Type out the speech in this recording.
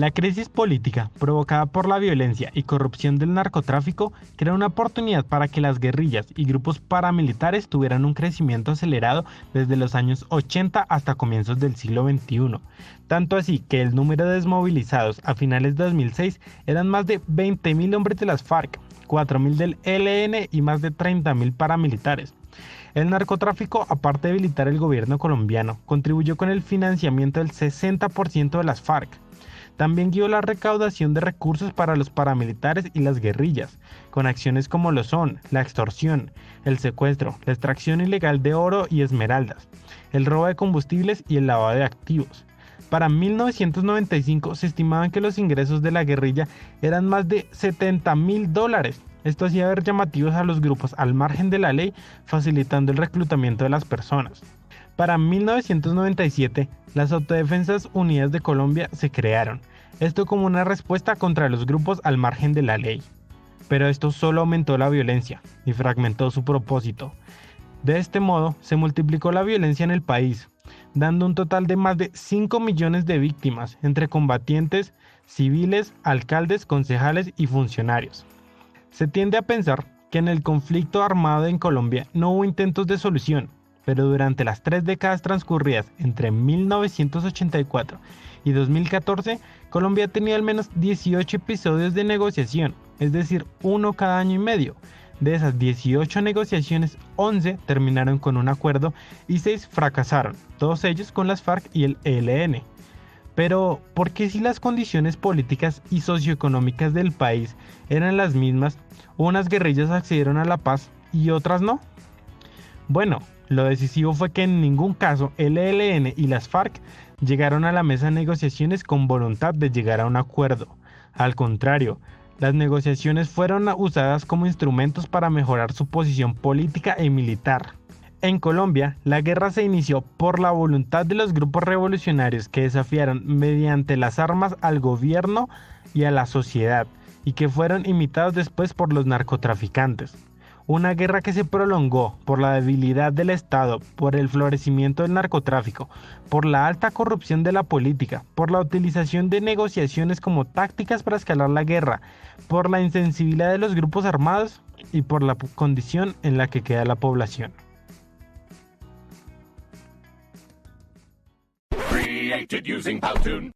La crisis política provocada por la violencia y corrupción del narcotráfico creó una oportunidad para que las guerrillas y grupos paramilitares tuvieran un crecimiento acelerado desde los años 80 hasta comienzos del siglo XXI. Tanto así que el número de desmovilizados a finales de 2006 eran más de 20.000 hombres de las FARC, 4.000 del ELN y más de 30.000 paramilitares. El narcotráfico, aparte de debilitar el gobierno colombiano, contribuyó con el financiamiento del 60% de las FARC. También guió la recaudación de recursos para los paramilitares y las guerrillas, con acciones como lo son la extorsión, el secuestro, la extracción ilegal de oro y esmeraldas, el robo de combustibles y el lavado de activos. Para 1995 se estimaban que los ingresos de la guerrilla eran más de $70.000. Esto hacía ver llamativos a los grupos al margen de la ley, facilitando el reclutamiento de las personas. Para 1997, las Autodefensas Unidas de Colombia se crearon, esto como una respuesta contra los grupos al margen de la ley. Pero esto solo aumentó la violencia y fragmentó su propósito. De este modo, se multiplicó la violencia en el país, dando un total de más de 5 millones de víctimas entre combatientes, civiles, alcaldes, concejales y funcionarios. Se tiende a pensar que en el conflicto armado en Colombia no hubo intentos de solución, pero durante las 3 décadas transcurridas entre 1984 y 2014, Colombia tenía al menos 18 episodios de negociación, es decir, uno cada año y medio. De esas 18 negociaciones, 11 terminaron con un acuerdo y 6 fracasaron, todos ellos con las FARC y el ELN. Pero, ¿por qué si las condiciones políticas y socioeconómicas del país eran las mismas, unas guerrillas accedieron a la paz y otras no? Bueno, lo decisivo fue que en ningún caso el ELN y las FARC llegaron a la mesa de negociaciones con voluntad de llegar a un acuerdo. Al contrario, las negociaciones fueron usadas como instrumentos para mejorar su posición política y militar. En Colombia, la guerra se inició por la voluntad de los grupos revolucionarios que desafiaron mediante las armas al gobierno y a la sociedad, y que fueron imitados después por los narcotraficantes. Una guerra que se prolongó por la debilidad del Estado, por el florecimiento del narcotráfico, por la alta corrupción de la política, por la utilización de negociaciones como tácticas para escalar la guerra, por la insensibilidad de los grupos armados y por la condición en la que queda la población. Created using Powtoon.